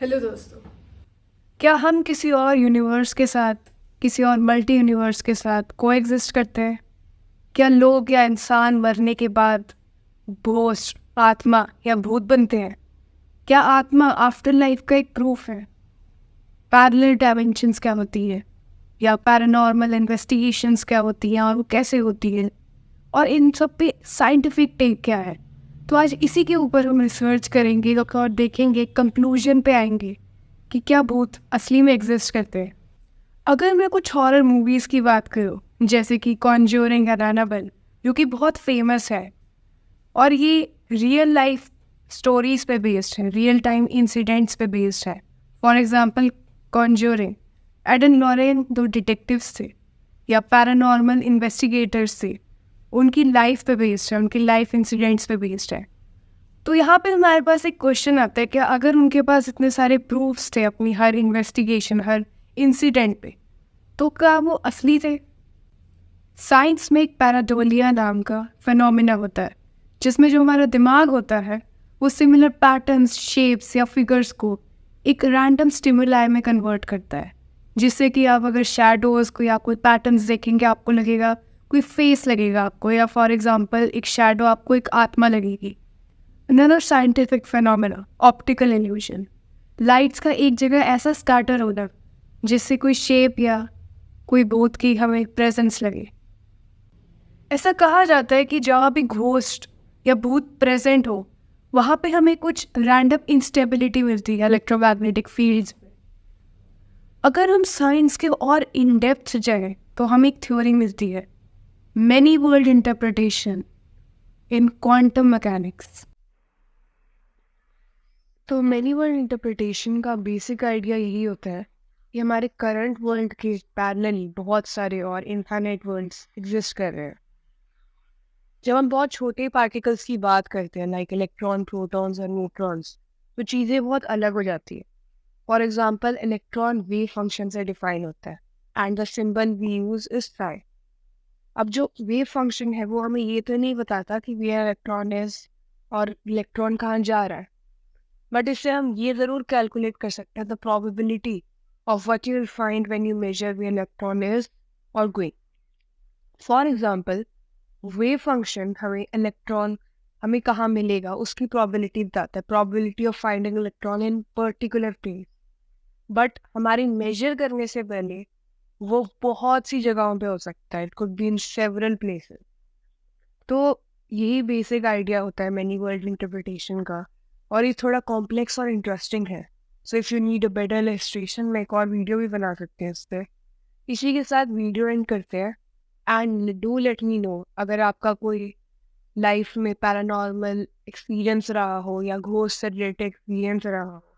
Hello दोस्तों। क्या हम किसी और यूनिवर्स के साथ, किसी और मल्टी यूनिवर्स के साथ कोएग्जिस्ट करते हैं? क्या लोग या इंसान मरने के बाद घोस्ट, आत्मा या भूत बनते हैं? क्या आत्मा आफ्टर लाइफ का एक प्रूफ है? पैरेलल डायमेंशंस क्या होती है, या पैरानॉर्मल इन्वेस्टिगेशंस क्या होती हैं और वो कैसे होती है, और इन सब पे साइंटिफिक टेक क्या है? तो आज इसी के ऊपर हम रिसर्च करेंगे और देखेंगे, कंक्लूजन पे आएंगे कि क्या भूत असली में एग्जिस्ट करते हैं। अगर मैं कुछ हॉरर मूवीज़ की बात करूँ, जैसे कि कॉन्ज्यूरिंग, एनाबेल, जो कि बहुत फेमस है और ये रियल लाइफ स्टोरीज पे बेस्ड है, रियल टाइम इंसिडेंट्स पे बेस्ड है। For example Conjuring, Ed and Lorraine दो डिटेक्टिव्स थे या पैरानॉर्मल इन्वेस्टिगेटर्स थे, उनकी लाइफ पे बेस्ड है, उनकी लाइफ इंसिडेंट्स पे बेस्ड है। तो यहाँ पे हमारे पास एक क्वेश्चन आता है कि अगर उनके पास इतने सारे प्रूफ्स थे अपनी हर इन्वेस्टिगेशन, हर इंसिडेंट पे, तो क्या वो असली थे? साइंस में एक पैराडोलिया नाम का फिनोमिना होता है, जिसमें जो हमारा दिमाग होता है वो सिमिलर पैटर्न्स, शेप्स या फिगर्स को एक रैंडम स्टिमुलाई में कन्वर्ट करता है, जिससे कि आप अगर शैडोज को या कोई पैटर्न्स देखेंगे, आपको लगेगा कोई फेस लगेगा आपको, या फॉर एग्जांपल एक शैडो आपको एक आत्मा लगेगी। Another scientific phenomena, optical illusion. Lights का एक जगह ऐसा स्कैटर होना जिससे कोई शेप या कोई भूत की हमें प्रेजेंस लगे। ऐसा कहा जाता है कि जहाँ भी घोस्ट या भूत प्रेजेंट हो, वहाँ पे हमें कुछ रैंडम इंस्टेबिलिटी मिलती है इलेक्ट्रोमैग्नेटिक फील्ड्स में। अगर हम साइंस के और इन डेप्थ जाएं तो हमें एक थ्योरी मिलती है, मैनी वर्ल्ड इंटरप्रिटेशन इन क्वांटम मैकेनिक्स। तो मैनी वर्ल्ड इंटरप्रिटेशन का बेसिक आइडिया यही होता है कि हमारे करंट वर्ल्ड के पैरेलल बहुत सारे और इनफाइनाइट वर्ल्ड्स एग्जिस्ट कर रहे हैं। जब हम बहुत छोटे पार्टिकल्स की बात करते हैं, लाइक इलेक्ट्रॉन, प्रोटॉन्स और न्यूट्रॉन्स, तो चीज़ें बहुत अलग हो जाती है। फॉर एग्जांपल, इलेक्ट्रॉन वेव फंक्शन से डिफाइन होता है and the symbol we use is psi. अब जो वेव फंक्शन है वो हमें ये तो नहीं बताता कि वेयर इलेक्ट्रॉन इज और इलेक्ट्रॉन कहाँ जा रहा है, बट इससे हम ये ज़रूर कैलकुलेट कर सकते हैं the probability of what you will find when you measure where electron is और going. For example, wave function हमें इलेक्ट्रॉन हमें कहाँ मिलेगा उसकी प्रोबेबिलिटी बताता है, probability of finding electron in particular place. But हमारी मेजर करने से पहले वो बहुत सी जगहों पे हो सकता है, it could be in several places. तो यही बेसिक आइडिया होता है मैनी वर्ल्ड इंटरप्रिटेशन का, और ये थोड़ा कॉम्प्लेक्स और इंटरेस्टिंग है। So if you need a better illustration, मैं एक और वीडियो भी बना सकते हैं इस पर। इसी के साथ वीडियो एंड करते हैं। And do let me know अगर आपका कोई लाइफ में पैरानॉर्मल एक्सपीरियंस रहा हो या घोस्ट से रिलेटेड एक्सपीरियंस रहा हो।